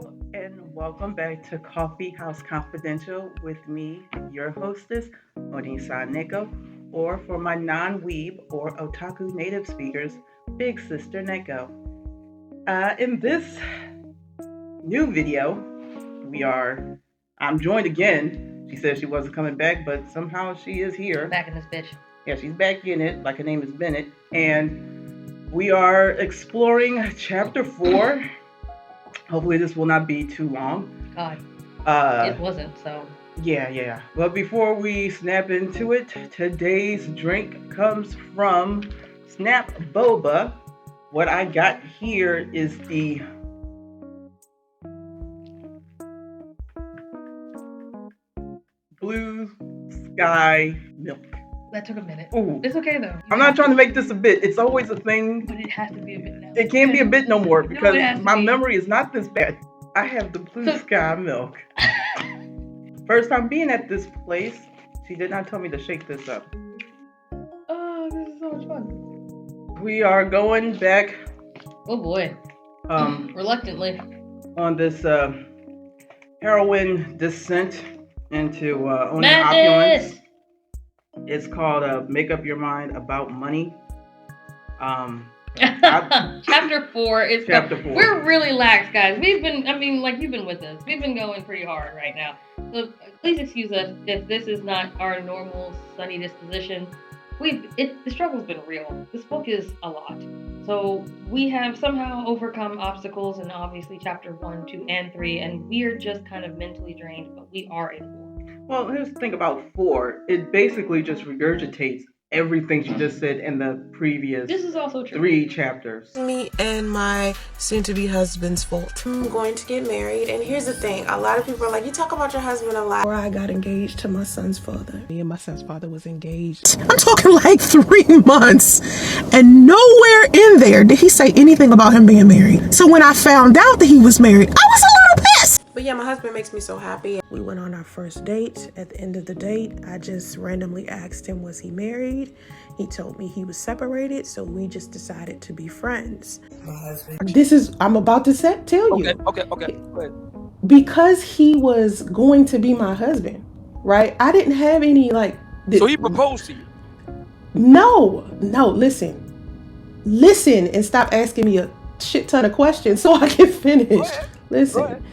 Hello, and welcome back to Coffee House Confidential with me, your hostess, Monique, or for my non-weeb or otaku native speakers, Big Sister Neko. In this new video, we are, I'm joined again. She said she wasn't coming back, but somehow she is here. Back in this bitch. Yeah, she's back in it, like her name is Bennett. And we are exploring chapter 4. Hopefully, this will not be too long. God, it wasn't, so. Yeah. But before we snap into it, today's drink comes from Snap Boba. What I got here is the Blue Sky Milk. That took a minute. Ooh. It's okay though. I'm not trying to make this a bit. It's always a thing. But it has to be a bit now. It can't be a bit no more because my be. memory is not this bad. I have the Blue Sky Milk. First time being at this place, she did not tell me to shake this up. Oh, this is so much fun. We are going back. Oh boy. Reluctantly. On this heroin descent into owning opulence. It's called Make Up Your Mind About Money. Chapter 4 is Chapter 4. We're really lax, guys. You've been with us. We've been going pretty hard right now. So please excuse us if this is not our normal sunny disposition. The struggle's been real. This book is a lot. So we have somehow overcome obstacles in obviously chapter 1, 2, and 3, and we're just kind of mentally drained, but we are in 4. Well, here's the thing about 4. It basically just regurgitates everything she just said in the previous this is also true. 3 chapters. Me and my soon-to-be husband's fault. I'm going to get married, and here's the thing. A lot of people are like, you talk about your husband a lot. Before I got engaged to my son's father. Me and my son's father was engaged. I'm talking like 3 months, and nowhere in there did he say anything about him being married. So when I found out that he was married, I was a little pissed. But yeah, my husband makes me so happy. We went on our first date. At the end of the date, I just randomly asked him, was he married? He told me he was separated, so we just decided to be friends. My husband. I'm about to tell you. Okay. Go ahead. Because he was going to be my husband, right? I didn't have any So he proposed to you? No, listen and stop asking me a shit ton of questions so I can finish. Listen.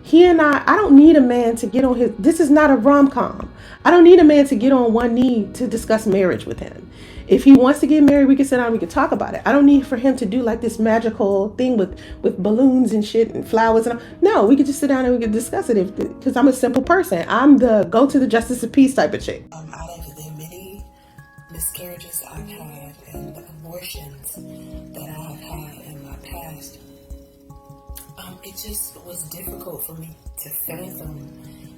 He and I don't need a man to get on this is not a rom-com. I don't need a man to get on one knee to discuss marriage with him. If he wants to get married, we can sit down and we can talk about it. I don't need for him to do like this magical thing with balloons and shit and flowers. No, we could just sit down and we could discuss it because I'm a simple person. I'm the go to the justice of peace type of chick. Out of the many miscarriages I've had and the abortions that I've had in my past, it just was difficult for me to fathom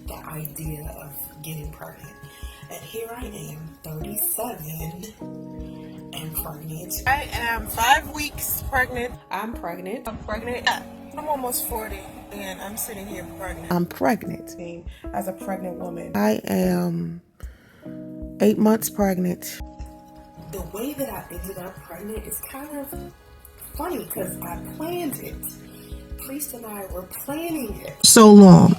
the idea of getting pregnant. And here I am, 37, and pregnant. I am 5 weeks pregnant. I'm pregnant. I'm almost 40, and I'm sitting here pregnant. I'm pregnant. As a pregnant woman. I am 8 months pregnant. The way that I ended up pregnant is kind of funny because I planned it. Priest and I were planning it so long.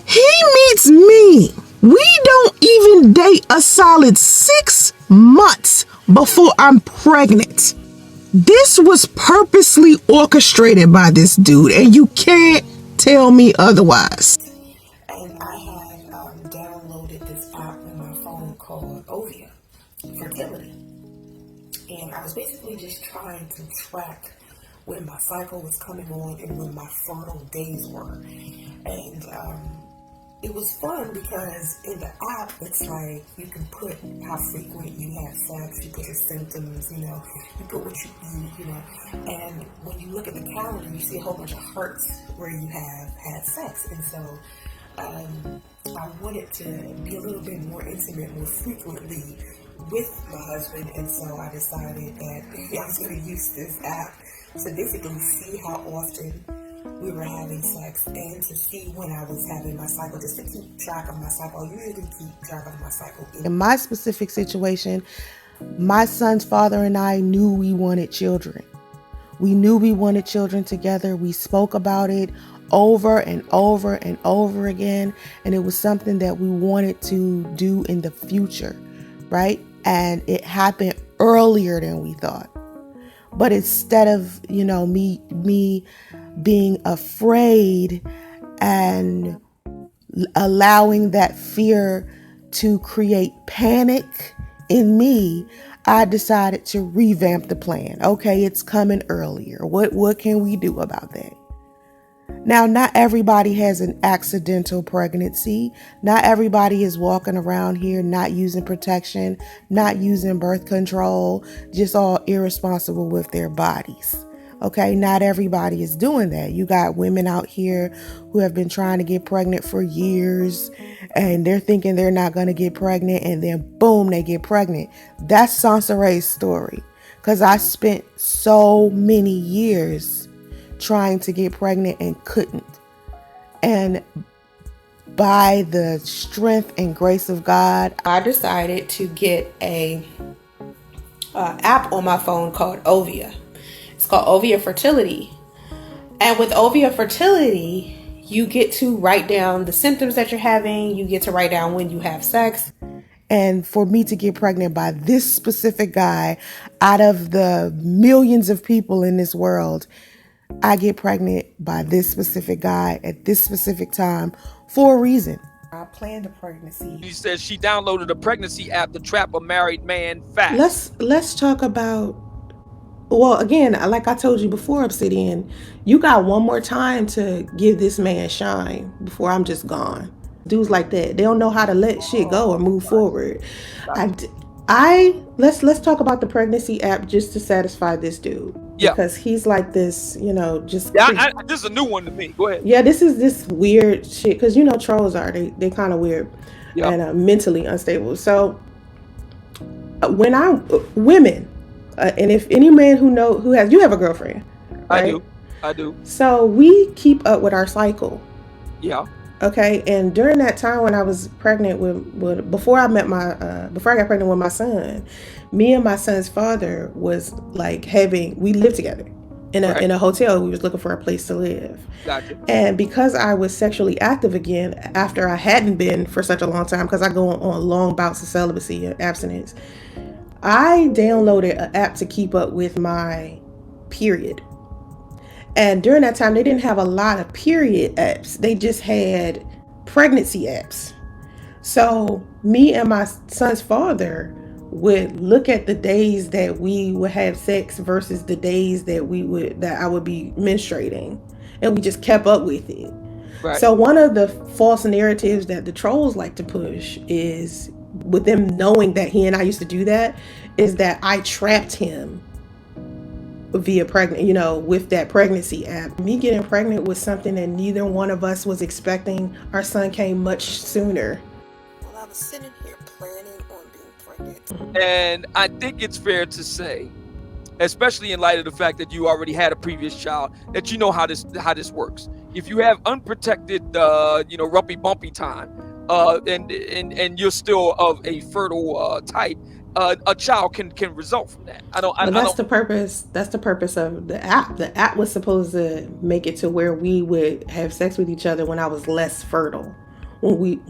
He meets me. We don't even date a solid 6 months before I'm pregnant. This was purposely orchestrated by this dude, and you can't tell me otherwise. And I had downloaded this app on my phone called Ovia, fertility. And I was basically just trying to track when my cycle was coming on and when my fertile days were. And it was fun because in the app, it's like you can put how frequent you have sex, you put your symptoms, you put what you eat, and when you look at the calendar, you see a whole bunch of hearts where you have had sex. And so I wanted to be a little bit more intimate, more frequently with my husband, and so I decided that I was going to use this app to basically see how often we were having sex and to see when I was having my cycle, just to keep track of my cycle. I usually keep track of my cycle. In my specific situation, my son's father and I knew we wanted children. We knew we wanted children together. We spoke about it over and over and over again. And it was something that we wanted to do in the future, right? And it happened earlier than we thought. But instead of, me being afraid and allowing that fear to create panic in me, I decided to revamp the plan. Okay, it's coming earlier. What can we do about that? Now, not everybody has an accidental pregnancy. Not everybody is walking around here not using protection, not using birth control, just all irresponsible with their bodies. Okay, not everybody is doing that. You got women out here who have been trying to get pregnant for years and they're thinking they're not going to get pregnant, and then boom, they get pregnant. That's Soncerae's story, because I spent so many years trying to get pregnant and couldn't. And by the strength and grace of God, I decided to get a app on my phone called Ovia. It's called Ovia Fertility. And with Ovia Fertility, you get to write down the symptoms that you're having. You get to write down when you have sex. And for me to get pregnant by this specific guy, out of the millions of people in this world, I get pregnant by this specific guy at this specific time for a reason. I planned a pregnancy. She says she downloaded a pregnancy app to trap a married man fast. Let's talk about, well, again, like I told you before, Obsidian, you got one more time to give this man shine before I'm just gone. Dudes like that, they don't know how to let shit go or move forward. Let's talk about the pregnancy app just to satisfy this dude. Yeah. Because he's like this, just... Yeah, this is a new one to me. Go ahead. Yeah, this is this weird shit, because trolls are, they kind of weird. Yeah. And mentally unstable. So when women, and if any man who has, you have a girlfriend, right? I do. So we keep up with our cycle. Yeah. Okay, and during that time when I was pregnant before I got pregnant with my son, me and my son's father was like we lived together in a hotel. We was looking for a place to live. Gotcha. And because I was sexually active again after I hadn't been for such a long time, because I go on long bouts of celibacy and abstinence, I downloaded an app to keep up with my period. And during that time, they didn't have a lot of period apps. They just had pregnancy apps. So me and my son's father would look at the days that we would have sex versus the days that I would be menstruating. And we just kept up with it. Right. So one of the false narratives that the trolls like to push is, with them knowing that he and I used to do that, is that I trapped him via pregnant, with that pregnancy app. Me getting pregnant was something that neither one of us was expecting. Our son came much sooner. Well, I was sitting here planning on being pregnant. And I think it's fair to say, especially in light of the fact that you already had a previous child, that you know how this works. If you have unprotected, rumpy bumpy time, and you're still of a fertile type, a child can result from that. That's the purpose. That's the purpose of the app. The app was supposed to make it to where we would have sex with each other when I was less fertile. Well,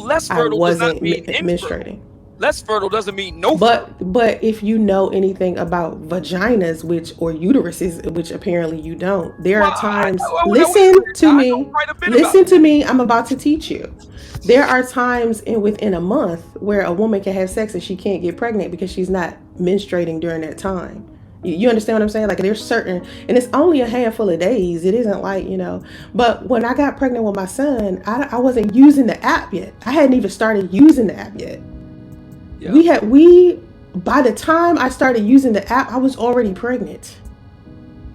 less fertile does not mean menstruating. Less fertile doesn't mean no. But if you know anything about vaginas, or uteruses, which apparently you don't, there are times. Listen to me. I'm about to teach you. There are times within a month where a woman can have sex and she can't get pregnant because she's not menstruating during that time. You understand what I'm saying? Like, there's certain, and it's only a handful of days. It isn't like, but when I got pregnant with my son, I wasn't using the app yet. I hadn't even started using the app yet. Yeah. By the time I started using the app, I was already pregnant.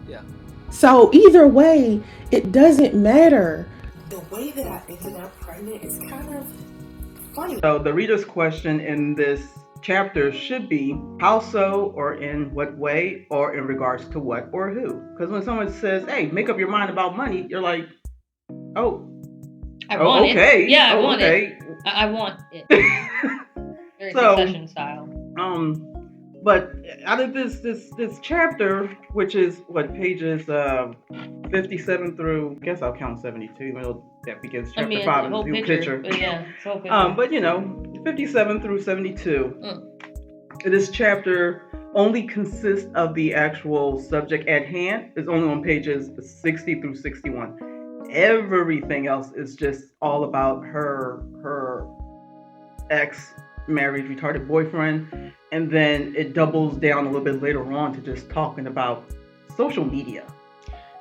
Yeah. So either way, it doesn't matter. The way that I ended up pregnant is kind of funny. So the reader's question in this chapter should be how so, or in what way, or in regards to what or who. Because when someone says, hey, make up your mind about money, you're like, oh, I want okay. It. Yeah, I want okay. it. I want it. Very succession style. But out of this chapter, which is what pages 57 through, I guess I'll count 72, even though that begins I chapter mean, it's 5 a and the whole new picture. picture. But yeah, it's a whole picture. But you know, 57 through 72, Mm. this chapter only consists of the actual subject at hand. It's only on pages 60 through 61. Everything else is just all about her ex married retarded boyfriend, and then it doubles down a little bit later on to just talking about social media.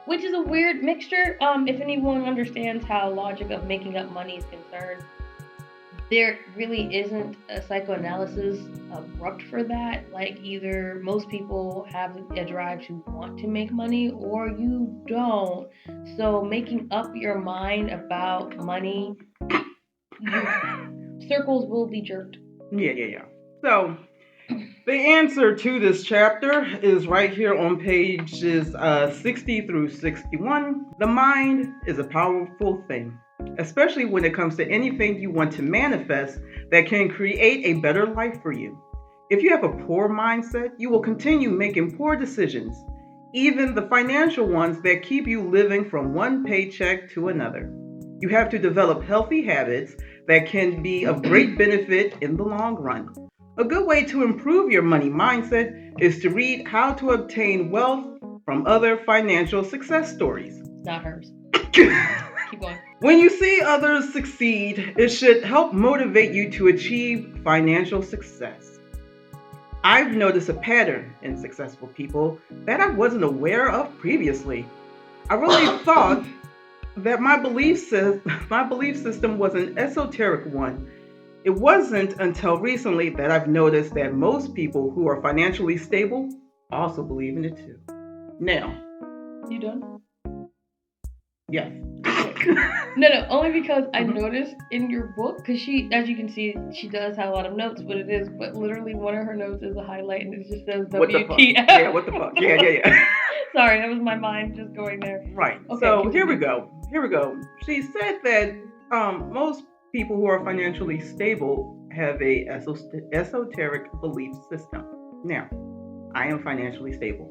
Which is a weird mixture. If anyone understands how logic of making up money is concerned, there really isn't a psychoanalysis abrupt for that. Like, either most people have a drive to want to make money or you don't. So making up your mind about money, circles will be jerked. Yeah. So the answer to this chapter is right here on pages 60 through 61. The mind is a powerful thing, especially when it comes to anything you want to manifest that can create a better life for you. If you have a poor mindset, you will continue making poor decisions, even the financial ones that keep you living from one paycheck to another. You have to develop healthy habits that can be of great benefit in the long run. A good way to improve your money mindset is to read How to Obtain Wealth from Other Financial Success Stories. It's not hers. Keep going. When you see others succeed, it should help motivate you to achieve financial success. I've noticed a pattern in successful people that I wasn't aware of previously. I really thought that my belief system was an esoteric one. It wasn't until recently that I've noticed that most people who are financially stable also believe in it too. Now, You done? yes. No, only because I noticed in your book, because she, as you can see, she does have a lot of notes, but literally one of her notes is a highlight and it just says What the fuck? WTF. Yeah, what the fuck? Yeah. Sorry, that was my mind just going there. Right. Okay, So here we go. She said that most people who are financially stable have a esoteric belief system. Now, I am financially stable.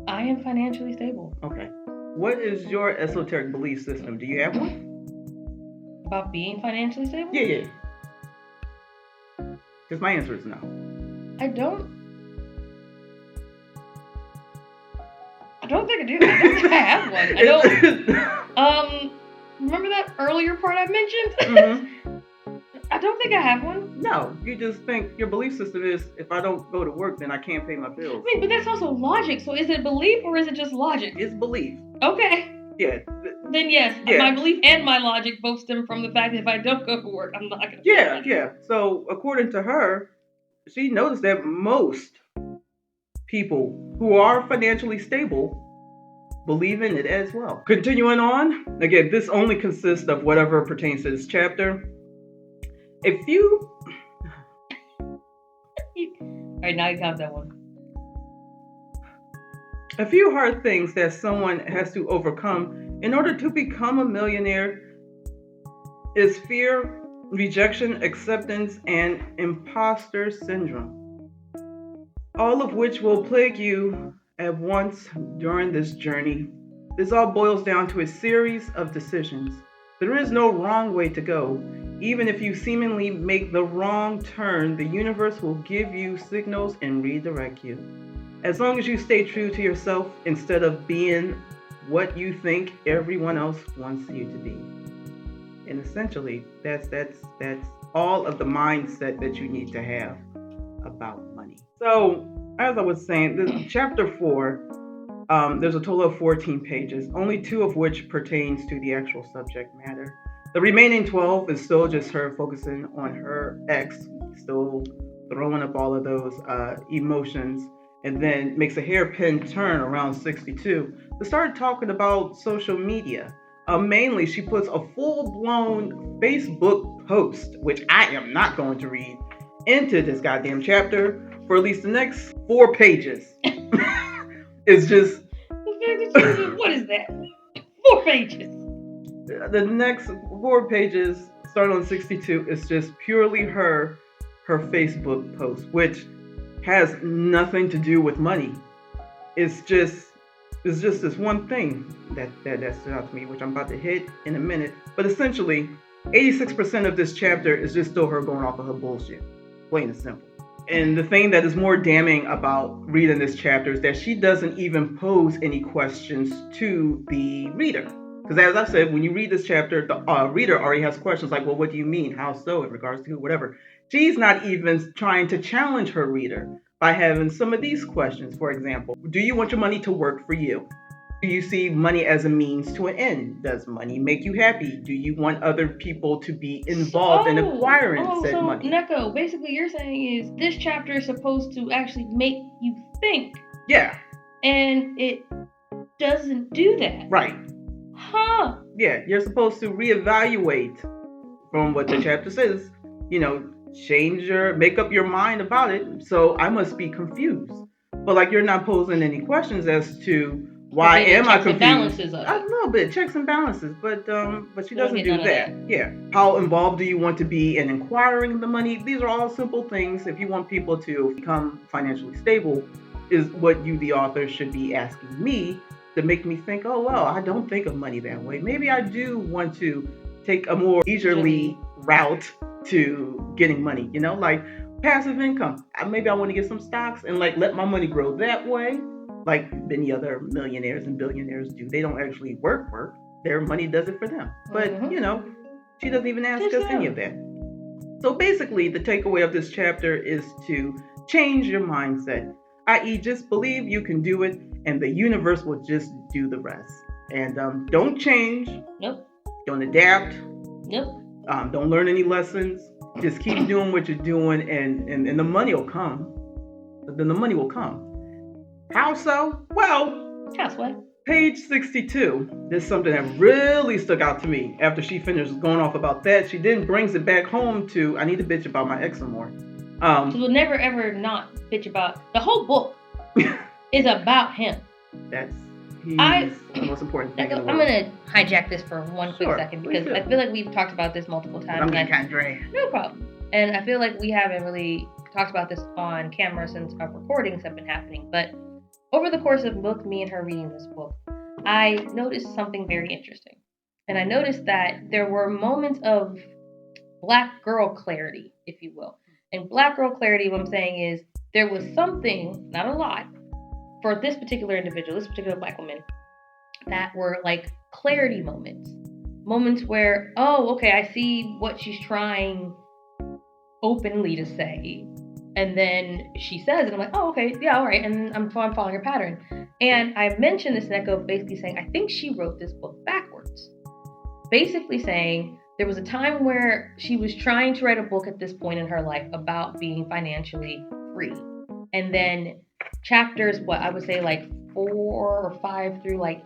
I am financially stable. Okay. What is your esoteric belief system? Do you have one? About being financially stable? Yeah. Because my answer is no. I don't think I do. I don't think I have one. I don't. Remember that earlier part I mentioned? Mm-hmm. I don't think I have one. No, you just think your belief system is if I don't go to work, then I can't pay my bills. I mean, but that's also logic. So is it belief or is it just logic? It's belief. Okay. Yeah. Then yes, my belief and my logic both stem from the fact that if I don't go to work, I'm not going to pay rent. Yeah. So according to her, she noticed that most people who are financially stable believe in it as well. Continuing on, again, this only consists of whatever pertains to this chapter. A few. Alright, now you got that one. A few hard things that someone has to overcome in order to become a millionaire is fear, rejection, acceptance, and imposter syndrome, all of which will plague you at once during this journey. This all boils down to a series of decisions. There is no wrong way to go. Even if you seemingly make the wrong turn, the universe will give you signals and redirect you. As long as you stay true to yourself instead of being what you think everyone else wants you to be. And essentially, that's all of the mindset that you need to have about money. So, as I was saying, this chapter 4, there's a total of 14 pages, only 2 of which pertains to the actual subject matter. The remaining 12 is still just her focusing on her ex, still throwing up all of those emotions, and then makes a hairpin turn around 62 to start talking about social media. Mainly, she puts a full-blown Facebook post, which I am not going to read, into this goddamn chapter for at least the next 4 pages. It's just... What is that? 4 pages. The next 4 pages, starting on 62, is just purely her Facebook post, which has nothing to do with money. It's just this one thing that stood out to me, which I'm about to hit in a minute. But essentially, 86% of this chapter is just still her going off of her bullshit, plain and simple. And the thing that is more damning about reading this chapter is that she doesn't even pose any questions to the reader. Because as I said, when you read this chapter, the reader already has questions like, well, what do you mean? How so? In regards to whatever. She's not even trying to challenge her reader by having some of these questions. For example, do you want your money to work for you? Do you see money as a means to an end? Does money make you happy? Do you want other people to be involved in acquiring said so money? Neko, basically you're saying is this chapter is supposed to actually make you think. Yeah. And it doesn't do that. Right. Huh. Yeah, you're supposed to reevaluate from what the chapter says, make up your mind about it. So I must be confused. But like you're not posing any questions as to why am I confused? A little bit checks and balances, but she doesn't do that. Yeah. How involved do you want to be in acquiring the money? These are all simple things. If you want people to become financially stable, is what you, the author, should be asking me to make me think. Oh well, I don't think of money that way. Maybe I do want to take a more leisurely route to getting money. Like passive income. Maybe I want to get some stocks and like let my money grow that way, like many other millionaires and billionaires do. They don't actually work. Their money does it for them. But she doesn't even ask us any of that. So basically, the takeaway of this chapter is to change your mindset, i.e., just believe you can do it, and the universe will just do the rest. And don't change. Nope. Don't adapt. Nope. Don't learn any lessons. Just keep doing what you're doing, and the money will come. Then the money will come. How so? Well, halfway. Page 62. There's something that really stuck out to me. After she finishes going off about that, she then brings it back home to I need to bitch about my ex some more. She will never ever not bitch about the whole book is about him. That's the most important thing. I'm gonna hijack this for one quick second because I feel like we've talked about this multiple times. I'm getting kind of dry. No problem. And I feel like we haven't really talked about this on camera since our recordings have been happening. But over the course of both me and her reading this book, I noticed something very interesting. And I noticed that there were moments of black girl clarity, if you will. And black girl clarity, what I'm saying is there was something, not a lot, for this particular individual, this particular black woman, that were like clarity moments. Moments where, oh, okay, I see what she's trying openly to say. And then she says it, I'm like, oh, okay, yeah, all right. And I'm following her pattern. And I mentioned this Neko basically saying, I think she wrote this book backwards. Basically saying there was a time where she was trying to write a book at this point in her life about being financially free. And then chapters, what I would say like 4 or 5 through like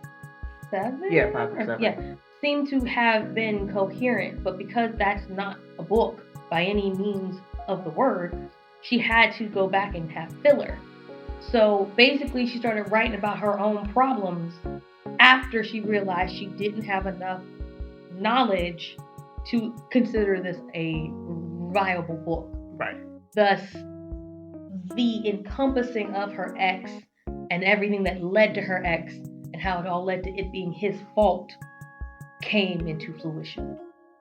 7? Yeah, 5 or 7. Yeah, seem to have been coherent. But because that's not a book by any means of the word, she had to go back and have filler. So basically she started writing about her own problems after she realized she didn't have enough knowledge to consider this a viable book. Right. Thus, the encompassing of her ex and everything that led to her ex and how it all led to it being his fault came into fruition.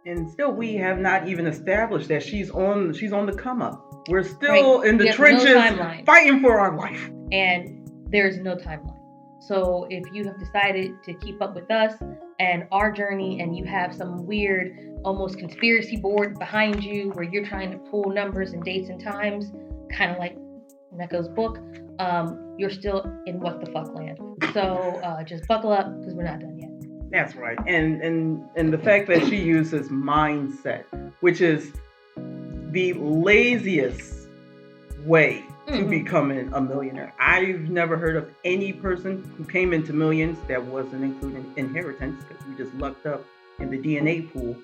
And still, we have not even established that she's on the come up. We're still in the trenches fighting for our life. And there's no timeline. So if you have decided to keep up with us and our journey and you have some weird, almost conspiracy board behind you where you're trying to pull numbers and dates and times, kind of like Neko's book, you're still in what the fuck land. So just buckle up because we're not done yet. That's right. And the fact that she uses mindset, which is the laziest way to becoming a millionaire. I've never heard of any person who came into millions that wasn't including inheritance, because you just lucked up in the DNA pool.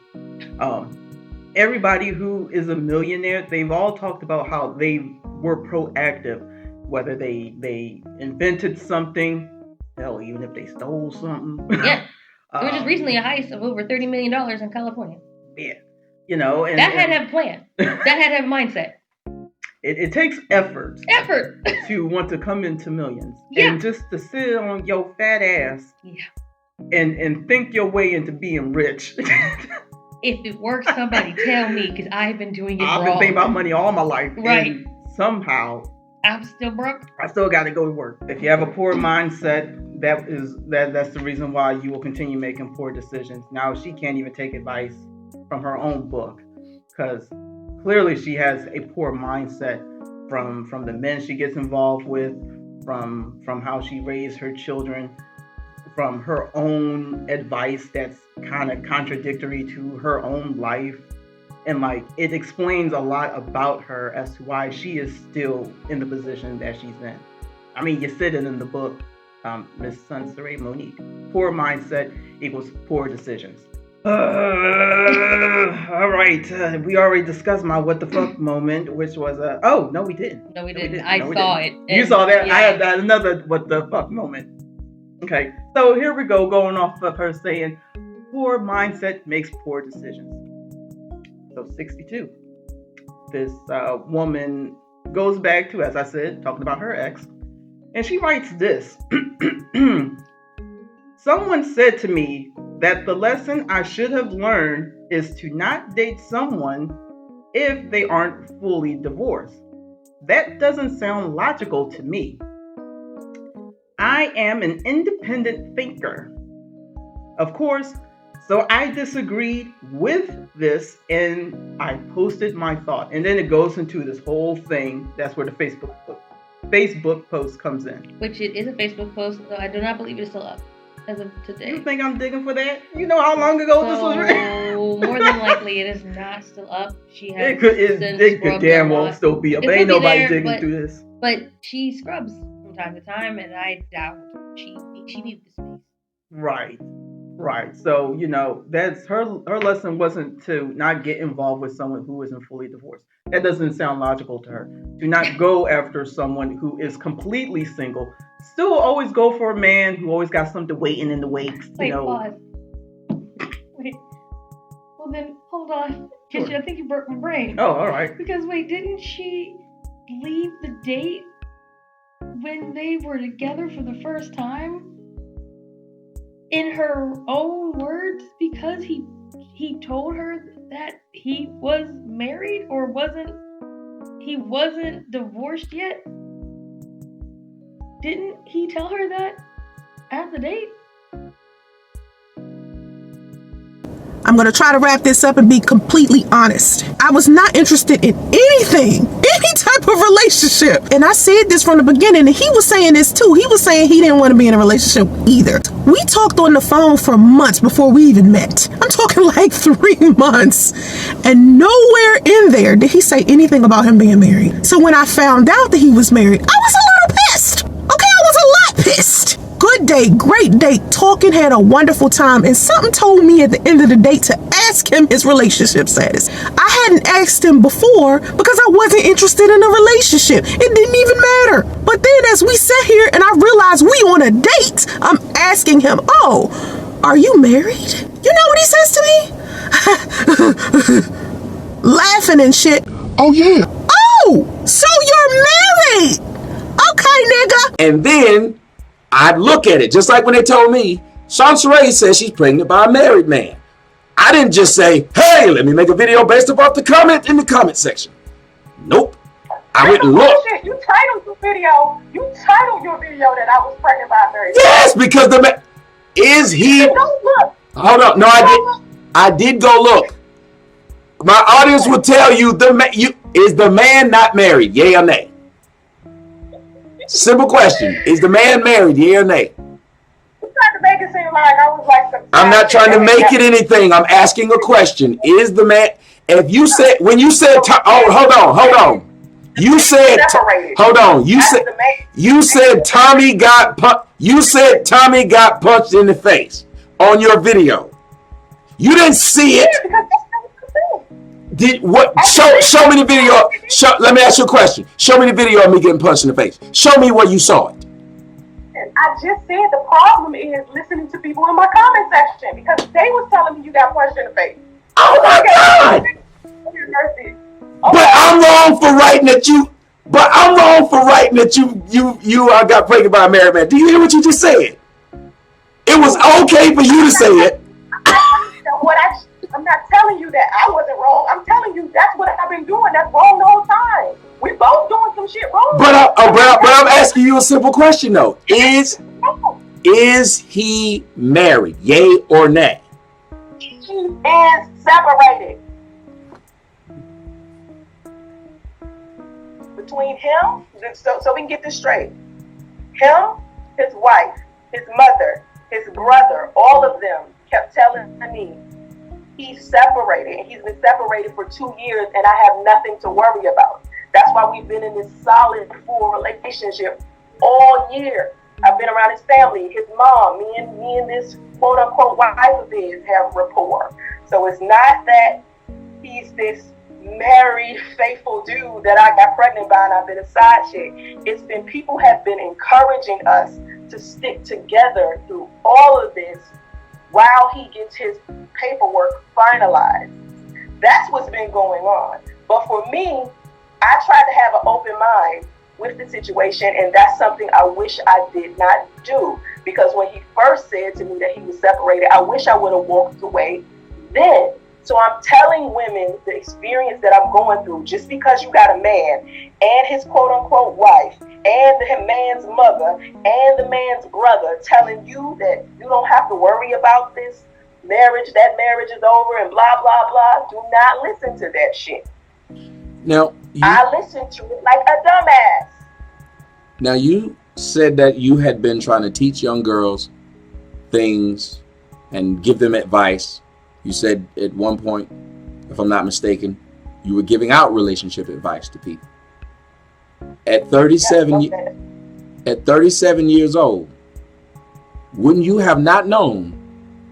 Everybody who is a millionaire, they've all talked about how they were proactive, whether they invented something, hell, even if they stole something. Yeah. There was just recently a heist of over $30 million in California. Yeah. And that had to have a plan. That had to have a mindset. it takes effort Effort. to want to come into millions. Yeah. And just to sit on your fat ass Yeah. and think your way into being rich. If it works, somebody tell me, because I've been doing it I've wrong. been thinking about money all my life. Right. And somehow I'm still broke. I still got to go to work. If you have a poor mindset, that's the reason why you will continue making poor decisions. Now she can't even take advice from her own book, because clearly she has a poor mindset from the men she gets involved with, from how she raised her children, from her own advice that's kind of contradictory to her own life. And like, it explains a lot about her as to why she is still in the position that she's in. I mean, you said it in the book, Miss Soncerae, Monique. Poor mindset equals poor decisions. All right. We already discussed my what the fuck moment, which was oh no, we didn't. No, we didn't. I saw it. You saw that? Yeah. I had another what the fuck moment. Okay, so here we go, going off of her saying, poor mindset makes poor decisions. So 62. This woman goes back to, as I said, talking about her ex, and she writes this. Someone said to me that the lesson I should have learned is to not date someone if they aren't fully divorced. That doesn't sound logical to me. I am an independent thinker, of course, so I disagreed with this and I posted my thought. And then it goes into this whole thing. That's where the Facebook post comes in. Which it is a Facebook post, though I do not believe it's still up as of today. You think I'm digging for that? You know how long ago this was written? So more than likely it is not still up. She has It could damn well still be up. Ain't nobody digging through this. But she scrubs from time to time, and I doubt she needs the space. Right. So, that's her lesson wasn't to not get involved with someone who isn't fully divorced. That doesn't sound logical to her. Do not go after someone who is completely single. Still always go for a man who always got something waiting in the wings. Pause. Wait. Well then, hold on. Sure. I think you broke my brain. Oh, all right. Because wait, didn't she leave the date when they were together for the first time? In her own words, because he told her that he was married or wasn't divorced yet? Didn't he tell her that at the date? I'm going to try to wrap this up and be completely honest. I was not interested in anything, any type of relationship. And I said this from the beginning, and he was saying this too. He was saying he didn't want to be in a relationship either. We talked on the phone for months before we even met. I'm talking like 3 months. And nowhere in there did he say anything about him being married. So when I found out that he was married, I was a little pissed. Okay, I was a lot pissed. Good date, great date, talking, had a wonderful time, and something told me at the end of the date to ask him his relationship status. I hadn't asked him before because I wasn't interested in a relationship. It didn't even matter. But then as we sat here and I realized we on a date, I'm asking him, oh, are you married? You know what he says to me? Laughing and shit. Oh, yeah. Oh, so you're married. Okay, nigga. And then I'd look at it, just like when they told me, Soncerae says she's pregnant by a married man. I didn't just say, hey, let me make a video based off the comment in the comment section. Nope. I went and looked. You titled your video that I was pregnant by a married man. Yes, because is he? Don't look. Hold on. No, I did go look. My audience will tell you, is the man not married? Yay or nay? Simple question. Is the man married? Yeah or nay? You tried to make it seem like I was like some. I'm not trying to make it anything. I'm asking a question. Is the man? If you said You said hold on. You said hold on. You said Tommy got punched in the face on your video. You didn't see it. Did what? Show me the video. Let me ask you a question. Show me the video of me getting punched in the face. Show me where you saw it. I just said the problem is listening to people in my comment section because they was telling me you got punched in the face. Oh my God! But I'm wrong for writing that you. But I'm wrong for writing that you got pregnant by a married man. Do you hear what you just said? It was okay for you to say it. I'm not telling you that I wasn't wrong. I'm telling you that's what I've been doing. That's wrong the whole time. We both doing some shit wrong. But I'm asking you a simple question though. Is he married? Yay or nay? He is separated. Between him, so we can get this straight. Him, his wife, his mother, his brother, all of them kept telling me he's separated, and he's been separated for 2 years, and I have nothing to worry about. That's why we've been in this solid, full relationship all year. I've been around his family, his mom, me and this quote unquote wife of his have rapport. So it's not that he's this married, faithful dude that I got pregnant by and I've been a side chick. It's been people have been encouraging us to stick together through all of this while he gets his paperwork finalized. That's what's been going on. But for me, I tried to have an open mind with the situation, and that's something I wish I did not do. Because when he first said to me that he was separated, I wish I would have walked away then. So I'm telling women the experience that I'm going through. Just because you got a man and his quote unquote wife and the man's mother and the man's brother telling you that you don't have to worry about this marriage, that marriage is over and blah, blah, blah. Do not listen to that shit. Now, I listened to it like a dumbass. Now, you said that you had been trying to teach young girls things and give them advice. You said at one point, if I'm not mistaken, you were giving out relationship advice to people. At 37 years old, wouldn't you have not known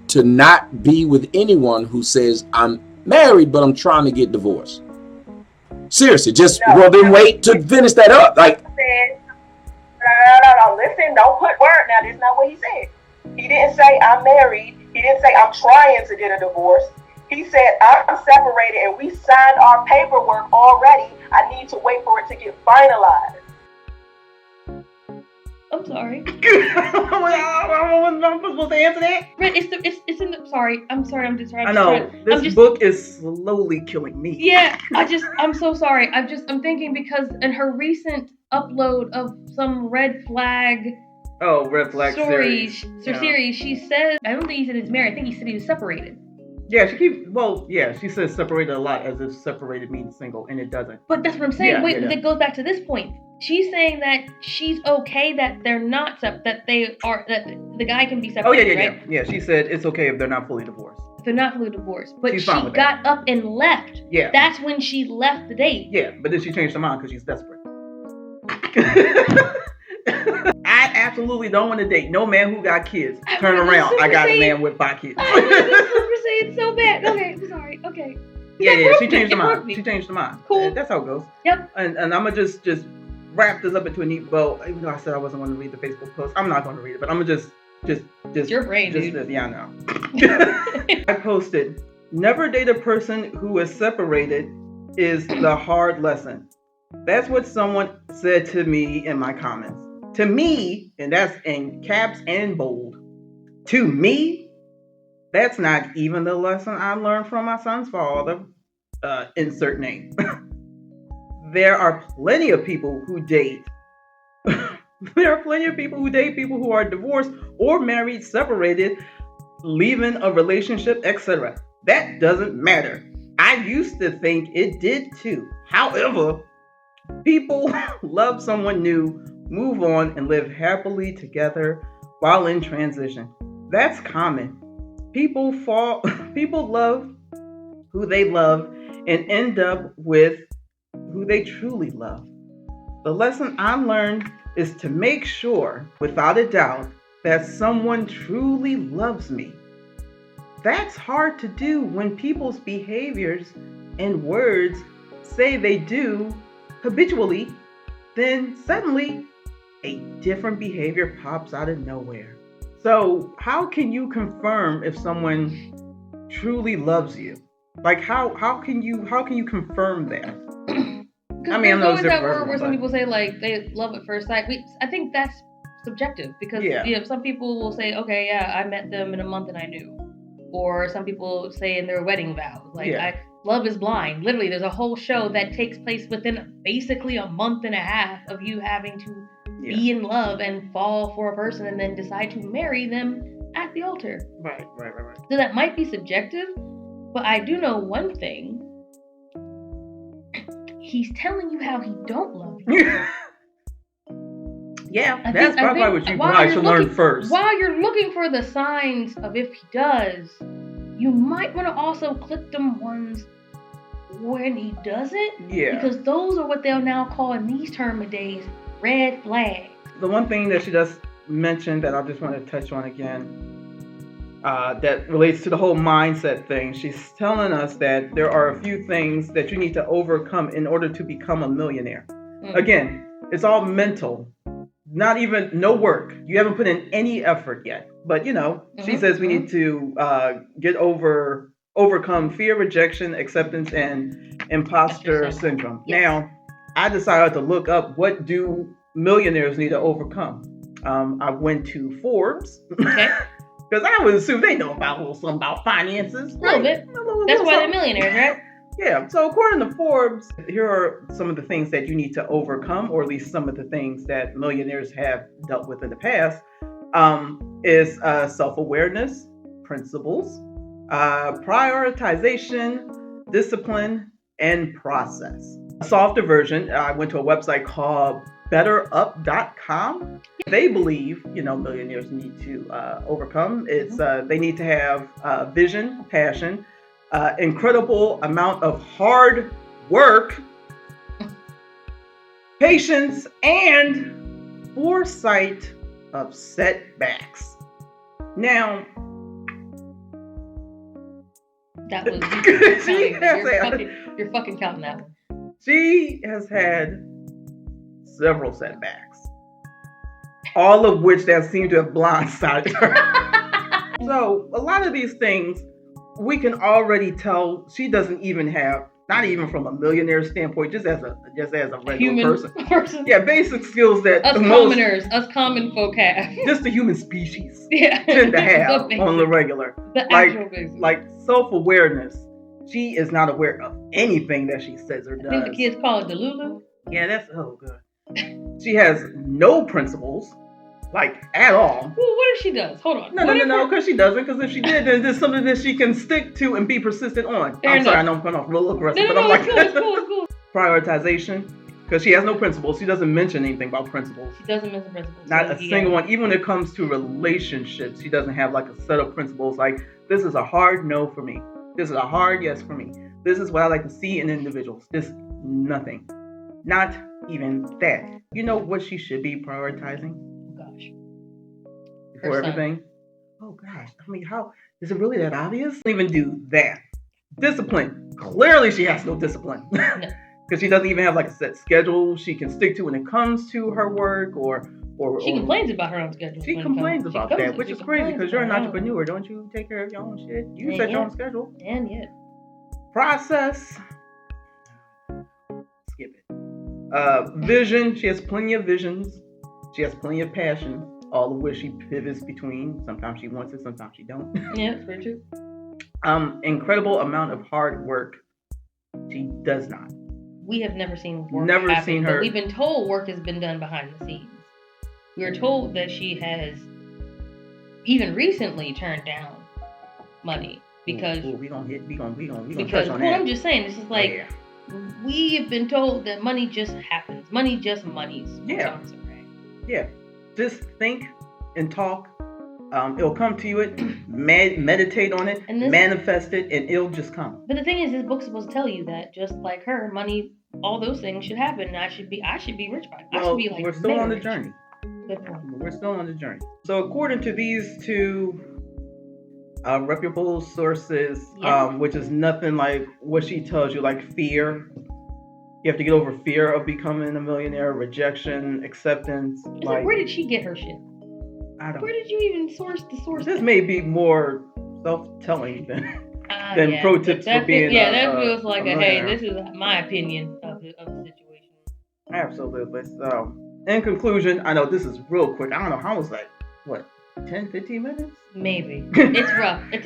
to not be with anyone who says, I'm married, but I'm trying to get divorced? Seriously, then wait to finish that up. Like, no, listen, don't put word now. That's not what he said. He didn't say I'm married. He didn't say I'm trying to get a divorce. He said I'm separated and we signed our paperwork already. I need to wait for it to get finalized. I'm sorry. I'm supposed to answer that? It's in the. Sorry. I'm sorry. I know. This book is slowly killing me. Yeah. I'm so sorry. I'm thinking because in her recent upload of some red flag. Oh, red flag series. Series, she says, I don't think he said he's married. I think he said he was separated. Yeah, she says separated a lot as if separated means single, and it doesn't. But that's what I'm saying. It goes back to this point. She's saying that she's okay that they're not that the guy can be separated. Right? Yeah. She said it's okay if they're not fully divorced. If they're not fully divorced, but she's she got up and left. Yeah, that's when she left the date. Yeah, but then she changed her mind because she's desperate. I absolutely don't want to date no man who got kids. Turn around. I got a man with 5 kids. I was saying so bad. Okay, I'm sorry. Okay. Yeah. She changed her mind. She changed her mind. Cool. That's how it goes. Yep. And I'm gonna just wrap this up into a neat bow. Even though I said I wasn't going to read the Facebook post, I'm not going to read it. But I'm gonna just your brain, dude. Yeah, I know. I posted, never date a person who is separated is the hard lesson. That's what someone said to me in my comments. To me, and that's in caps and bold, to me, that's not even the lesson I learned from my son's father, insert name. There are plenty of people who date. There are plenty of people who date people who are divorced or married, separated, leaving a relationship, etc. That doesn't matter. I used to think it did too. However, people love someone new, move on, and live happily together while in transition. That's common. People love who they love and end up with who they truly love. The lesson I learned is to make sure, without a doubt, that someone truly loves me. That's hard to do when people's behaviors and words say they do habitually, then suddenly a different behavior pops out of nowhere. So how can you confirm if someone truly loves you? Like how can you confirm that? Because I mean, I there's know it's always that different for word where everyone, some but people say like they love at first sight. I think that's subjective because Yeah. some people will say, okay, yeah, I met them in a month and I knew, or some people say in their wedding vows, like Yeah. love is blind. Literally, there's a whole show that takes place within basically a month and a half of you having to be in love and fall for a person and then decide to marry them at the altar. Right. So that might be subjective, but I do know one thing. He's telling you how he don't love you. Yeah, that's probably what you probably should learn first. While you're looking for the signs of if he does, you might want to also click them ones when he doesn't. Yeah. Because those are what they'll now call in these term of days red flags. The one thing that she does mention that I just want to touch on again, that relates to the whole mindset thing. She's telling us that there are a few things that you need to overcome in order to become a millionaire. Again, it's all mental. Not even no work. You haven't put in any effort yet. But she says we need to overcome fear, rejection, acceptance, and imposter syndrome. Yes. Now, I decided to look up what do millionaires need to overcome. I went to Forbes. Okay. Because I would assume they know about something about finances. A little bit. That's why they're millionaires, right? Yeah, so according to Forbes, here are some of the things that you need to overcome, or at least some of the things that millionaires have dealt with in the past, is self-awareness, principles, prioritization, discipline, and process. A softer version, I went to a website called betterup.com. They believe, millionaires need to overcome. It's they need to have vision, passion, incredible amount of hard work, patience, and foresight of setbacks. Now, that was you're fucking counting that one. She has had several setbacks, all of which that seem to have blindsided her. So a lot of these things we can already tell she doesn't even have, not even from a millionaire standpoint, just as a regular human person. Yeah, basic skills that us commoners, us common folk have. Just the human species tend to have on the regular. Like self-awareness. She is not aware of anything that she says or does. I think the kids call it the Lulu. Yeah, that's good. She has no principles. Like, at all. Well, what if she does? Hold on. No, because she doesn't. Because if she did, then there's something that she can stick to and be persistent on. I'm sorry, I know I'm coming off real aggressive, but I'm like, it's cool. Prioritization, because she has no principles. She doesn't mention anything about principles. She doesn't mention principles. Not a single one. Even when it comes to relationships, she doesn't have like a set of principles. Like, this is a hard no for me. This is a hard yes for me. This is what I like to see in individuals. This nothing. Not even that. You know what she should be prioritizing? For everything. Oh gosh, I mean, how is it really that obvious? Don't even do that. Discipline. Clearly, she has no discipline because she doesn't even have like a set schedule she can stick to when it comes to her work, or she complains about her own schedule. She complains about that, which is crazy because you're an entrepreneur. Don't you take care of your own shit? You set your own schedule. And yet, process. Skip it. Vision. She has plenty of visions. She has plenty of passion. All of which she pivots between. Sometimes she wants it, sometimes she don't. Yeah, that's very true. Incredible amount of hard work. She does not. We have never seen work. Never seen her. But we've been told work has been done behind the scenes. We are told that she has even recently turned down money because we gonna touch on that. I'm just saying, this is like we have been told that money just happens. Money just monies. Yeah. Yeah. Just think and talk. It'll come to you. Meditate on it, manifest it, and it'll just come. But the thing is, this book's supposed to tell you that just like her, money, all those things should happen. And I should be rich by it. I should be like. We're still on the rich. journey. Good point. We're still on the journey. So according to these two reputable sources, which is nothing like what she tells you, like fear. You have to get over fear of becoming a millionaire, rejection, acceptance. Where did she get her shit? I don't. Where did you even source the source? This may be more self-telling than. than pro tips for being that feels like a hey, millionaire. this is my opinion of the situation. Absolutely. So, in conclusion, I know this is real quick. I don't know how was that. What, 10, 15 minutes? Maybe it's rough. It's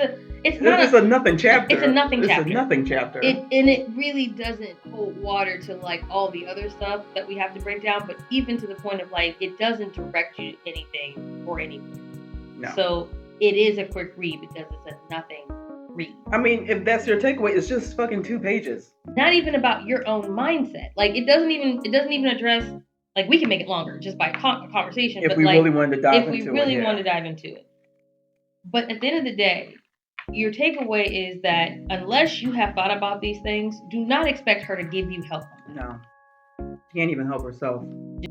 a nothing chapter. It's a nothing chapter. It's a nothing chapter. It really doesn't hold water to like all the other stuff that we have to break down. But even to the point of like, it doesn't direct you to anything or anything. No. So it is a quick read because it's a nothing read. I mean, if that's your takeaway, it's just fucking 2 pages. Not even about your own mindset. Like it doesn't even address. Like we can make it longer just by conversation. If but we like, really wanted to dive into it. If we really want to dive into it. But at the end of the day, your takeaway is that unless you have thought about these things, do not expect her to give you help. No. She can't even help herself.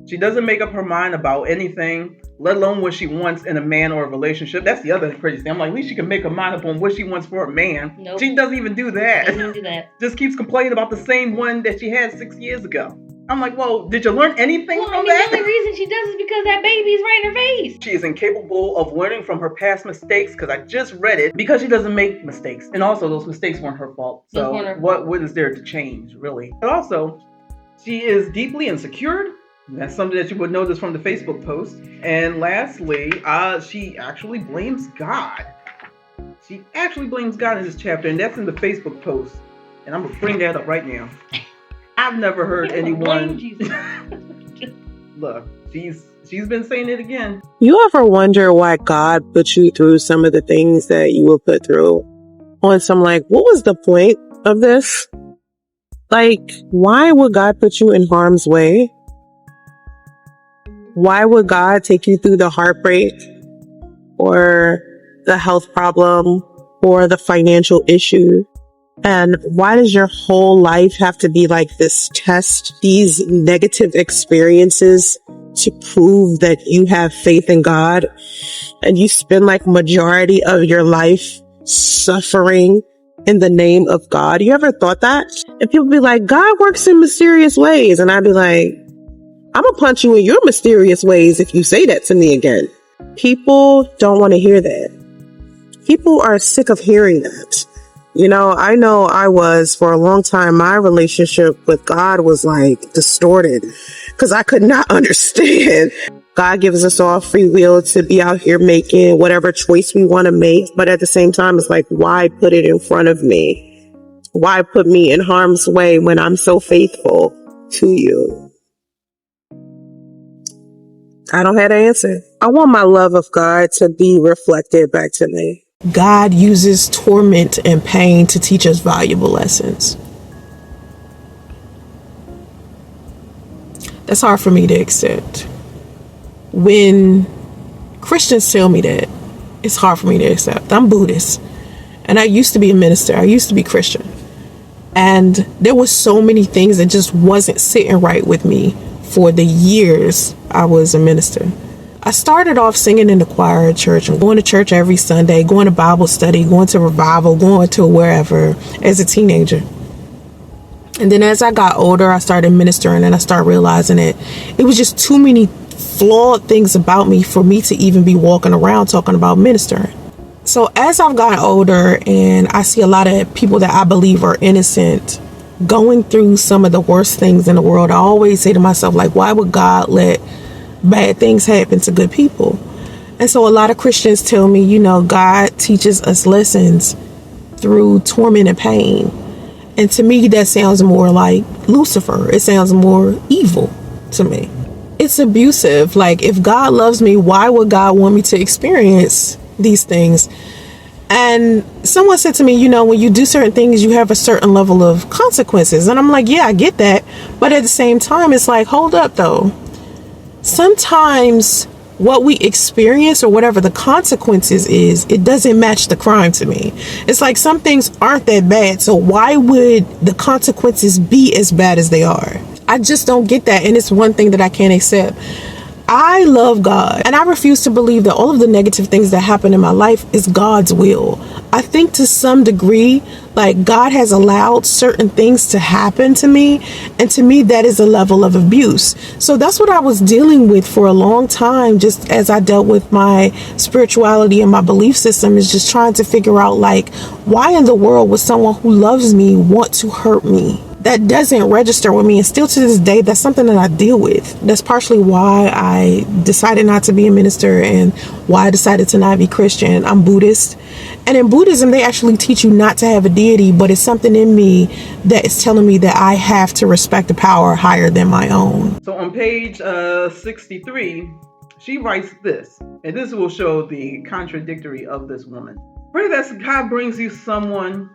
She doesn't make up her mind about anything, let alone what she wants in a man or a relationship. That's the other crazy thing. I'm like, at least she can make her mind up on what she wants for a man. Nope. She doesn't even do that. Doesn't do that. Just keeps complaining about the same one that she had 6 years ago. I'm like, well, did you learn anything from that? The only reason she does is because that baby's right in her face. She is incapable of learning from her past mistakes, because I just read it, because she doesn't make mistakes. And also, those mistakes weren't her fault. So what is there to change, really? But also, she is deeply insecure. That's something that you would notice from the Facebook post. And lastly, she actually blames God. She actually blames God in this chapter, and that's in the Facebook post. And I'm going to bring that up right now. I've never heard anyone. Look, she's been saying it again. You ever wonder why God put you through some of the things that you were put through? On some like, what was the point of this? Like, why would God put you in harm's way? Why would God take you through the heartbreak or the health problem or the financial issue? And why does your whole life have to be like this test, these negative experiences to prove that you have faith in God? And you spend like majority of your life suffering in the name of God. You ever thought that? And people be like, God works in mysterious ways. And I'd be like, I'm gonna punch you in your mysterious ways if you say that to me again. People don't want to hear that. People are sick of hearing that. You know I was for a long time, my relationship with God was like distorted because I could not understand. God gives us all free will to be out here making whatever choice we want to make. But at the same time, it's like, why put it in front of me? Why put me in harm's way when I'm so faithful to you? I don't have an answer. I want my love of God to be reflected back to me. God uses torment and pain to teach us valuable lessons. That's hard for me to accept. When Christians tell me that, it's hard for me to accept. I'm Buddhist, and I used to be a minister. I used to be Christian. And there was so many things that just wasn't sitting right with me for the years I was a minister. I started off singing in the choir at church and going to church every Sunday, going to Bible study, going to revival, going to wherever as a teenager. And then as I got older, I started ministering and I started realizing that it was just too many flawed things about me for me to even be walking around talking about ministering. So as I've gotten older and I see a lot of people that I believe are innocent going through some of the worst things in the world, I always say to myself, like, why would God let bad things happen to good people? And so a lot of Christians tell me, God teaches us lessons through torment and pain. And to me, that sounds more like Lucifer. It sounds more evil to me. It's abusive. Like, if God loves me, why would God want me to experience these things? And someone said to me, when you do certain things, you have a certain level of consequences. And I'm like, yeah, I get that. But at the same time, it's like, hold up, though. Sometimes what we experience or whatever the consequences is, it doesn't match the crime to me. It's like some things aren't that bad. So why would the consequences be as bad as they are? I just don't get that. And it's one thing that I can't accept. I love God and I refuse to believe that all of the negative things that happen in my life is God's will. I think to some degree, like God has allowed certain things to happen to me. And to me, that is a level of abuse. So that's what I was dealing with for a long time, just as I dealt with my spirituality and my belief system, is just trying to figure out, like, why in the world would someone who loves me want to hurt me? That doesn't register with me, and still to this day, that's something that I deal with. That's partially why I decided not to be a minister and why I decided to not be Christian. I'm Buddhist, and in Buddhism, they actually teach you not to have a deity, but it's something in me that is telling me that I have to respect a power higher than my own. So on page 63, she writes this, and this will show the contradictory of this woman. Pray that God brings you someone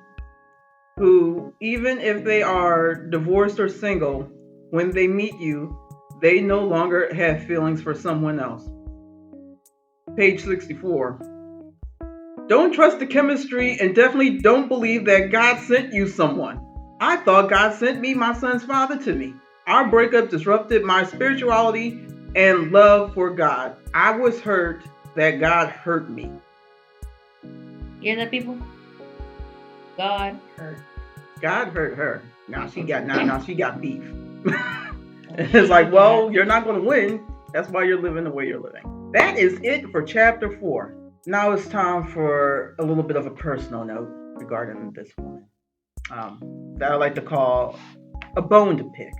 who, even if they are divorced or single, when they meet you, they no longer have feelings for someone else. Page 64. Don't trust the chemistry, and definitely don't believe that God sent you someone. I thought God sent me my son's father to me. Our breakup disrupted my spirituality and love for God. I was hurt that God hurt me. Hear that, people? God hurt. God hurt her. Now she got beef. It's like, well, you're not going to win. That's why you're living the way you're living. That is it for chapter 4. Now it's time for a little bit of a personal note regarding this woman that I like to call a bone to pick.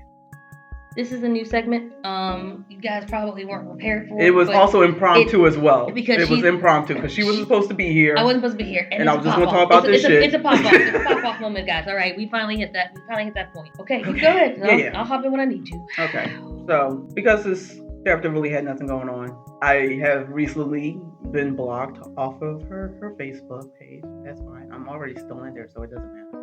This is a new segment. You guys probably weren't prepared for it. It was also impromptu as well. Because it was impromptu because she wasn't supposed to be here. I wasn't supposed to be here. And I was just going to talk about this shit. It's a pop-off. It's a pop-off moment, guys. All right, we finally hit that. Point. Okay, go ahead. No, I'll hop in when I need to. Okay. So, because this chapter really had nothing going on, I have recently been blocked off of her Facebook page. That's fine. I'm already still in there, so it doesn't matter.